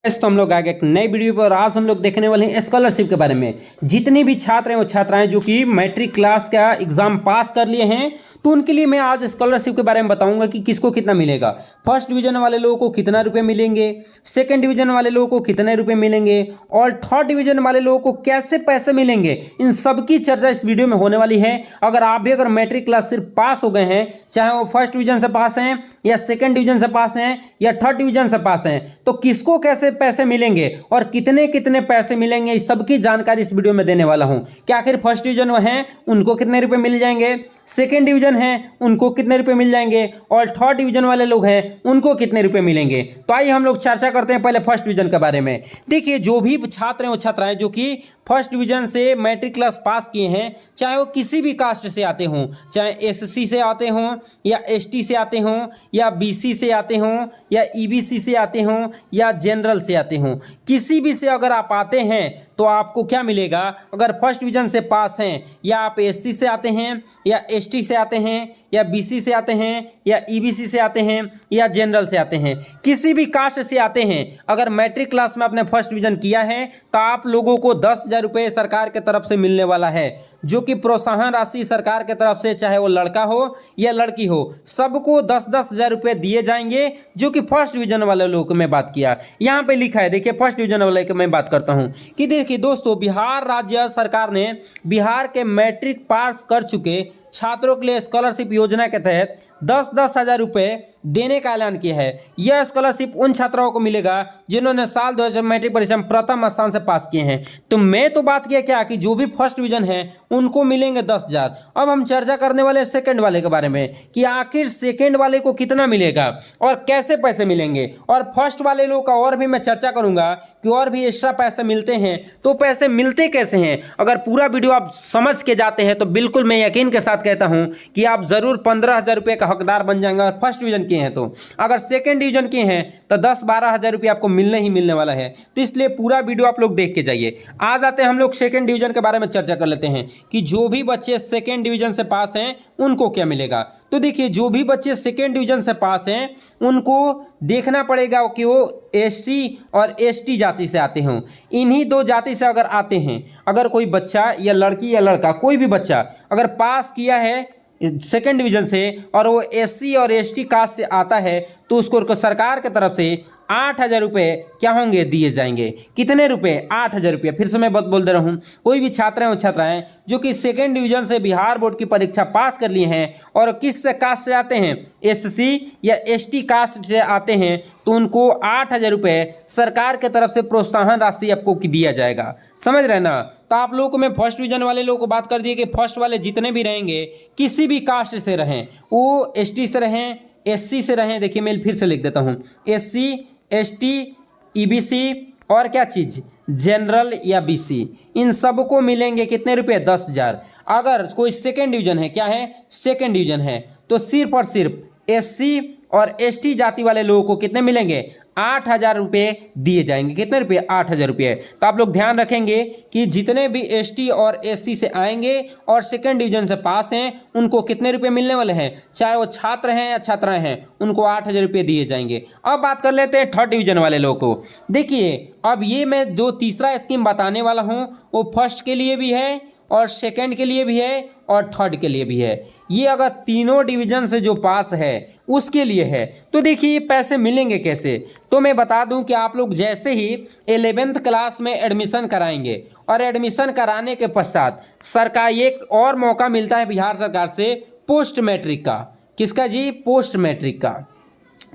तो हम लोग आ गए एक नई वीडियो पर। आज हम लोग देखने वाले हैं स्कॉलरशिप के बारे में। जितने भी छात्र हैं वो छात्राएं जो कि मैट्रिक क्लास का एग्जाम पास कर लिए हैं, तो उनके लिए मैं आज स्कॉलरशिप के बारे में बताऊंगा कि किसको कितना मिलेगा। फर्स्ट डिवीजन वाले लोगों को कितना रुपए मिलेंगे, सेकंड डिवीजन वाले लोगों को कितने रुपए मिलेंगे और थर्ड डिवीजन वाले लोगों को कैसे पैसे मिलेंगे, इन सब की चर्चा इस वीडियो में होने वाली है। अगर मैट्रिक क्लास सिर्फ पास हो गए हैं, चाहे वो फर्स्ट डिवीजन से पास हैं या सेकंड डिवीजन से पास हैं या थर्ड डिवीजन से पास हैं, तो किसको कैसे पैसे मिलेंगे और कितने कितने पैसे मिलेंगे, इस सब की जानकारी इस वीडियो में देने वाला हूं। कि आखिर फर्स्ट डिवीजन हैं उनको कितने रुपए मिल जाएंगे, सेकंड डिवीजन हैं उनको कितने रुपए मिल जाएंगे और थर्ड डिवीजन वाले लोग हैं उनको कितने रुपए मिलेंगे। तो आइए हम लोग चर्चा करते हैं पहले फर्स्ट डिवीजन के बारे में। देखिए, जो भी छात्र हैं वो छात्राएं जो कि फर्स्ट डिवीजन से मैट्रिक क्लास पास किए हैं, चाहे वो किसी भी कास्ट से आते हों, चाहे एससी से आते हों या एसटी से आते हों या बीसी से आते हों या ईबीसी से आते हों या जनरल से आते हों, किसी भी से अगर आप आते हैं तो आपको क्या मिलेगा। अगर फर्स्ट डिवीजन से पास हैं या आप एससी से आते हैं या एसटी से आते हैं या बीसी से आते हैं या ईबीसी से आते हैं या जनरल से आते हैं, किसी भी कास्ट से आते हैं, अगर मैट्रिक क्लास में आपने फर्स्ट डिवीजन किया है तो आप लोगों को 10,000 रुपये सरकार के तरफ से मिलने वाला है, जो कि प्रोत्साहन राशि सरकार के तरफ से, चाहे वो लड़का हो या लड़की हो, सबको 10,000 रुपये दिए जाएंगे। जो कि फर्स्ट डिवीजन वाले लोगों को मैं बात किया, यहाँ पे लिखा है, देखिए फर्स्ट डिवीजन वाले की मैं बात करता हूँ कि देखिए दोस्तों, बिहार राज्य सरकार ने बिहार के मैट्रिक पास कर चुके छात्रों के लिए स्कॉलरशिप योजना के तहत 10,000 रुपये देने का ऐलान किया है। यह स्कॉलरशिप उन छात्राओं को मिलेगा जिन्होंने साल 2000 मैट्रिक परीक्षा में प्रथम स्थान से पास किए हैं। तो मैं तो बात किया क्या कि जो भी फर्स्ट डिवीजन है उनको मिलेंगे 10,000। अब हम चर्चा करने वाले सेकंड वाले के बारे में कि आखिर सेकंड वाले को कितना मिलेगा और कैसे पैसे मिलेंगे। और फर्स्ट वाले लोग का और भी मैं चर्चा करूंगा कि और भी एक्स्ट्रा पैसे मिलते हैं, तो पैसे मिलते कैसे हैं। अगर पूरा वीडियो आप समझ के जाते हैं तो बिल्कुल मैं यकीन के साथ कहता हूं कि आप जरूर 15,000 रुपये का हकदार बन जाएंगे। और फर्स्ट डिवीजन किए हैं, तो अगर सेकंड डिवीजन किए हैं तो 10-12,000 रुपये आपको मिलने ही मिलने वाला है। तो इसलिए पूरा वीडियो आप लोग देख के जाइए। आ जाते हैं हम लोग सेकंड डिवीजन के बारे में चर्चा कर लेते हैं कि जो भी बच्चे सेकंड डिवीजन से पास हैं उनको क्या मिलेगा। तो देखिए, जो भी बच्चे सेकंड डिवीजन से पास हैं उनको देखना पड़ेगा कि वो एससी और एसटी जाति से आते हों। इन्हीं दो जाति से अगर आते हैं, अगर कोई बच्चा या लड़की या लड़का कोई भी बच्चा अगर पास किया है सेकेंड डिवीजन से और वो एससी और एसटी कास्ट से आता है, तो उसको सरकार की तरफ से 8,000 रुपये क्या होंगे, दिए जाएंगे। कितने रुपए? 8,000 रुपये। फिर से मैं बोल दे रहा हूँ, कोई भी छात्र हैं और छात्राएं जो कि सेकेंड डिवीजन से बिहार बोर्ड की परीक्षा पास कर लिए हैं और किस कास्ट से आते हैं, एससी या एसटी कास्ट से आते हैं, तो उनको 8,000 रुपये सरकार की तरफ से प्रोत्साहन राशि आपको दिया जाएगा। समझ रहे ना। तो आप लोगों को मैं फर्स्ट डिवीजन वाले लोगों को बात कर दिए कि फर्स्ट वाले जितने भी रहेंगे किसी भी कास्ट से रहें, वो एसटी से रहें, एससी से रहें। देखिए मैं फिर से लिख देता हूँ, एससी, एसटी, ईबीसी और क्या चीज़, जनरल या बीसी, इन सबको मिलेंगे कितने रुपए, 10,000। अगर कोई सेकेंड डिवीजन है, क्या है, सेकेंड डिवीजन है, तो सिर्फ और सिर्फ एससी और एसटी जाति वाले लोगों को कितने मिलेंगे, 8,000 रुपये दिए जाएंगे। कितने रुपये, 8,000 रुपये। तो आप लोग ध्यान रखेंगे कि जितने भी एसटी और एससी से आएंगे और सेकंड डिवीजन से पास हैं उनको कितने रुपये मिलने वाले हैं, चाहे वो छात्र हैं या छात्राएं हैं, उनको 8,000 रुपये दिए जाएंगे। अब बात कर लेते हैं थर्ड डिवीजन वाले लोगों को। देखिए, अब ये मैं जो तीसरा स्कीम बताने वाला हूँ वो फर्स्ट के लिए भी है और सेकंड के लिए भी है और थर्ड के लिए भी है। ये अगर तीनों डिवीजन से जो पास है उसके लिए है। तो देखिए पैसे मिलेंगे कैसे, तो मैं बता दूं कि आप लोग जैसे ही 11th क्लास में एडमिशन कराएंगे और एडमिशन कराने के पश्चात सरकार एक और मौका मिलता है बिहार सरकार से पोस्ट मैट्रिक का। किसका जी, पोस्ट मैट्रिक का।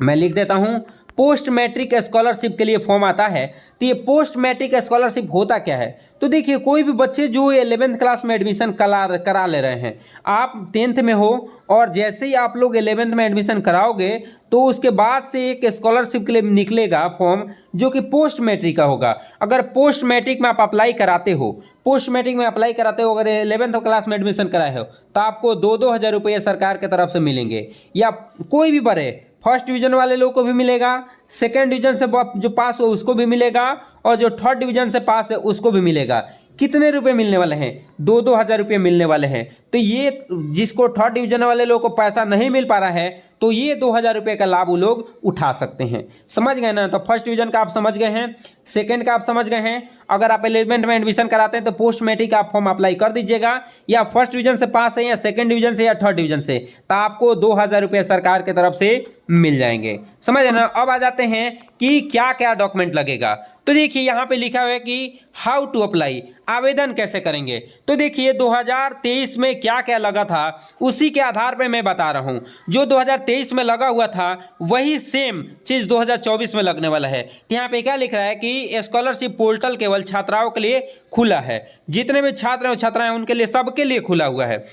मैं लिख देता हूं, पोस्ट मैट्रिक स्कॉलरशिप के लिए फॉर्म आता है। तो ये पोस्ट मैट्रिक स्कॉलरशिप होता क्या है, तो देखिए कोई भी बच्चे जो 11th क्लास में एडमिशन करा ले रहे हैं, आप 10th में हो और जैसे ही आप लोग 11th में एडमिशन कराओगे तो उसके बाद से एक स्कॉलरशिप के लिए निकलेगा फॉर्म जो कि पोस्ट मैट्रिक का होगा। अगर पोस्ट मैट्रिक में आप अप्लाई कराते हो, पोस्ट मैट्रिक में अप्लाई कराते हो, अगर 11th क्लास में एडमिशन कराए हो, तो आपको 2-2 हज़ार रुपये सरकार की तरफ से मिलेंगे। या कोई भी बड़े फर्स्ट डिवीजन वाले लोग को भी मिलेगा, सेकंड डिवीजन से जो पास हो उसको भी मिलेगा और जो थर्ड डिवीजन से पास है उसको भी मिलेगा। कितने रुपए मिलने वाले हैं? 2-2 हज़ार रुपये मिलने वाले हैं। तो ये जिसको थर्ड डिवीजन वाले लोगों को पैसा नहीं मिल पा रहा है तो ये 2 हज़ार रुपये का लाभ वो लोग उठा सकते हैं। समझ गए ना? तो फर्स्ट डिवीजन का आप समझ गए हैं, सेकंड का आप समझ गए हैं। अगर आप 11th में एडमिशन कराते हैं तो पोस्ट मैट्रिक आप फॉर्म अप्लाई कर दीजिएगा, या फर्स्ट डिवीजन से पास है या सेकंड डिवीजन से या थर्ड डिवीजन से, तो आपको 2 हज़ार रुपये सरकार की तरफ से मिल जाएंगे। समझ रहे ना? अब आ जाते हैं कि क्या क्या डॉक्यूमेंट लगेगा। तो देखिए यहाँ पे लिखा हुआ है कि हाउ टू अप्लाई, आवेदन कैसे करेंगे। तो देखिए 2023 में क्या क्या लगा था उसी के आधार पे मैं बता रहा हूँ। जो 2023 में लगा हुआ था वही सेम चीज़ 2024 में लगने वाला है। तो यहाँ पे क्या लिख रहा है कि स्कॉलरशिप पोर्टल केवल छात्राओं के लिए खुला है, जितने भी छात्र और छात्राएं उनके लिए, सबके लिए खुला हुआ है।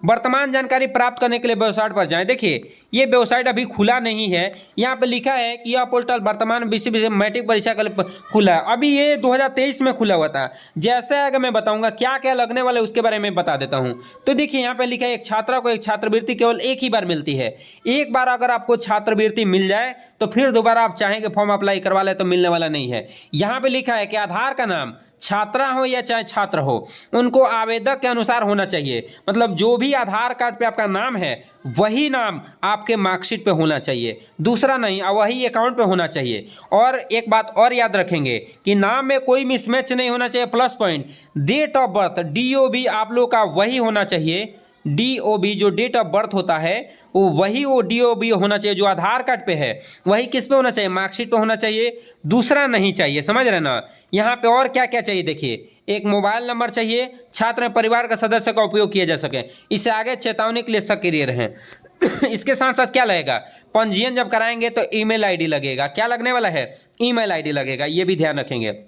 वर्तमान जानकारी प्राप्त करने के लिए वेबसाइट पर जाएं। देखिए ये वेबसाइट अभी खुला नहीं है, यहाँ पे लिखा है कि यह पोर्टल वर्तमान विश्व मैट्रिक परीक्षा के लिए खुला है। अभी ये 2023 में खुला हुआ था। जैसे आगे मैं बताऊंगा क्या क्या लगने वाला है उसके बारे में बता देता हूँ। तो देखिए यहाँ पे लिखा है एक छात्रा को एक छात्रवृत्ति केवल एक ही बार मिलती है। एक बार अगर आपको छात्रवृत्ति मिल जाए तो फिर दोबारा आप चाहेंगे फॉर्म अप्लाई करवा ले तो मिलने वाला नहीं है। यहाँ पे लिखा है कि आधार का नाम, छात्रा हो या चाहे छात्र हो, उनको आवेदक के अनुसार होना चाहिए। मतलब जो भी आधार कार्ड पे आपका नाम है वही नाम आपके मार्कशीट पे होना चाहिए, दूसरा नहीं, और वही अकाउंट पे होना चाहिए। और एक बात और याद रखेंगे कि नाम में कोई मिसमैच नहीं होना चाहिए। Plus point, date of birth DOB आप लोग का वही होना चाहिए। DOB जो डेट ऑफ बर्थ होता है वो DOB होना चाहिए जो आधार कार्ड पे है, वही किस पे होना चाहिए? मार्कशीट पे होना चाहिए, दूसरा नहीं चाहिए। समझ रहे ना? यहाँ पे और क्या क्या चाहिए देखिए, एक मोबाइल नंबर चाहिए, छात्र में परिवार का सदस्य का उपयोग किया जा सके। इससे आगे चेतावनी के लिए सक्रिय रहें। इसके साथ साथ क्या लगेगा? पंजीयन जब कराएंगे तो ईमेल ID लगेगा। क्या लगने वाला है? ईमेल ID लगेगा, ये भी ध्यान रखेंगे।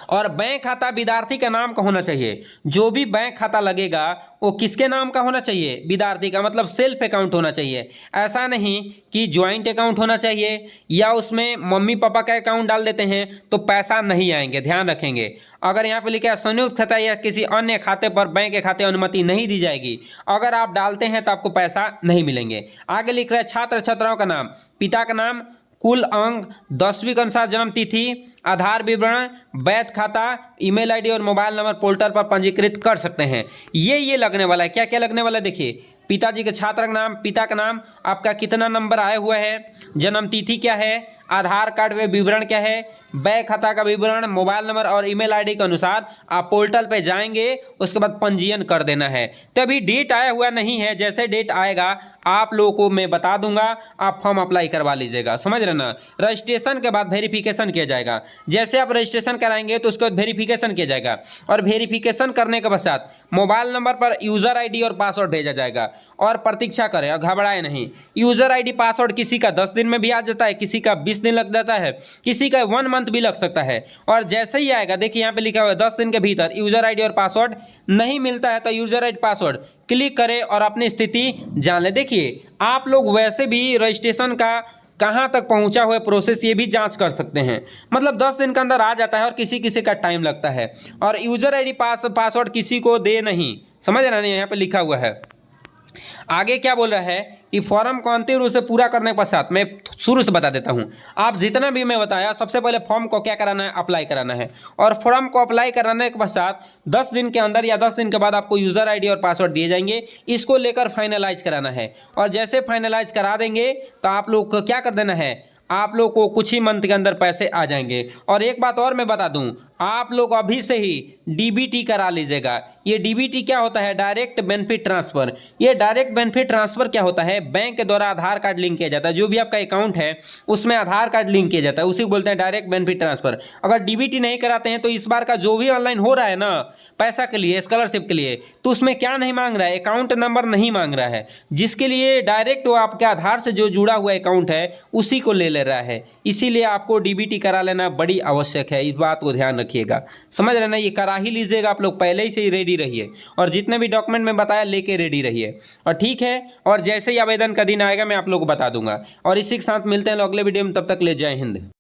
और बैंक खाता विद्यार्थी का नाम का होना चाहिए। जो भी बैंक खाता लगेगा वो किसके नाम का होना चाहिए? विद्यार्थी का, मतलब सेल्फ अकाउंट होना चाहिए। ऐसा नहीं कि ज्वाइंट अकाउंट होना चाहिए या उसमें मम्मी पापा का अकाउंट डाल देते हैं तो पैसा नहीं आएंगे, ध्यान रखेंगे। अगर यहाँ पे लिखा है संयुक्त खाता या किसी अन्य खाते पर बैंक के खाते अनुमति नहीं दी जाएगी, अगर आप डालते हैं तो आपको पैसा नहीं मिलेंगे। आगे लिख रहा है छात्र छात्राओं का नाम, पिता का नाम, कुल अंक, 10वीं के अनुसार जन्म तिथि, आधार विवरण, वैध खाता, ईमेल ID और मोबाइल नंबर पोर्टल पर पंजीकृत कर सकते हैं। ये लगने वाला है। क्या क्या लगने वाला है देखिए, पिताजी के छात्र का नाम, पिता का नाम, आपका कितना नंबर आया हुआ है, जन्म तिथि क्या है, आधार कार्ड में विवरण क्या है, बैंक खाता का विवरण, मोबाइल नंबर और ईमेल ID के अनुसार आप पोर्टल पे जाएंगे। उसके बाद पंजीयन कर देना है। तो अभी डेट आया हुआ नहीं है, जैसे डेट आएगा आप लोगों को मैं बता दूंगा, आप फॉर्म अप्लाई करवा लीजिएगा। समझ रहे ना? रजिस्ट्रेशन के बाद वेरिफिकेशन किया जाएगा। जैसे आप रजिस्ट्रेशन कराएंगे तो उसके बाद वेरिफिकेशन किया जाएगा, और वेरिफिकेशन करने के पश्चात मोबाइल नंबर पर यूज़र ID और पासवर्ड भेजा जाएगा। और प्रतीक्षा करें और घबराए नहीं। यूज़र ID पासवर्ड किसी का 10 दिन में भी आ जाता है, किसी का 20 दिन लग जाता है, किसी का 1 मंथ भी लग सकता है। और जैसे ही आएगा देखिए यहाँ पे लिखा हुआ है 10 दिन के भीतर यूज़र ID और पासवर्ड नहीं मिलता है तो यूज़र ID पासवर्ड क्लिक करें और अपनी स्थिति जान ले। देखिए आप लोग वैसे भी रजिस्ट्रेशन का कहाँ तक पहुँचा हुआ प्रोसेस ये भी जांच कर सकते हैं। मतलब 10 दिन के अंदर आ जाता है और किसी किसी का टाइम लगता है। और यूज़र ID पासवर्ड किसी को दे नहीं, समझ रहे हैं? यहाँ पे लिखा हुआ है। आगे क्या बोल रहा है कि फॉर्म को अंतिम रूप से पूरा करने के पश्चात, मैं शुरू से बता देता हूं, आप जितना भी मैं बताया सबसे पहले फॉर्म को क्या कराना है? अप्लाई कराना है। और फॉर्म को अप्लाई कराने के पश्चात 10 दिन के अंदर या 10 दिन के बाद आपको यूज़र ID और पासवर्ड दिए जाएंगे। इसको लेकर फाइनलाइज कराना है। और जैसे फाइनलाइज करा देंगे तो आप लोग को क्या कर देना है, आप लोग को कुछ ही मंथ के अंदर पैसे आ जाएंगे। और एक बात और मैं बता दूं, आप लोग अभी से ही DBT करा लीजिएगा। ये DBT क्या होता है? Direct benefit transfer. ये डायरेक्ट बेनिफिट ट्रांसफ़र क्या होता है? बैंक के द्वारा आधार कार्ड लिंक किया जाता है। जो भी आपका अकाउंट है उसमें आधार कार्ड लिंक किया जाता है, उसी को बोलते हैं डायरेक्ट बेनिफिट ट्रांसफ़र। अगर DBT नहीं कराते हैं तो इस बार का जो भी ऑनलाइन हो रहा है ना पैसा के लिए, स्कॉलरशिप के लिए, तो उसमें क्या नहीं मांग रहा है? अकाउंट नंबर नहीं मांग रहा है, जिसके लिए डायरेक्ट वो आपके आधार से जो जुड़ा हुआ अकाउंट है उसी को ले रहा है। इसीलिए आपको DBT करा लेना बड़ी आवश्यक है, इस बात को ध्यान रखिएगा। समझ रहे ना? ये करा ही लीजिएगा। आप लोग पहले ही से ही रेडी रहिए और जितने भी डॉक्यूमेंट में बताया लेके रेडी रहिए। और ठीक है, और जैसे ही आवेदन का दिन आएगा मैं आप लोग को बता दूंगा। और इसी के साथ मिलते हैं अगले वीडियो में, तब तक ले जय हिंद।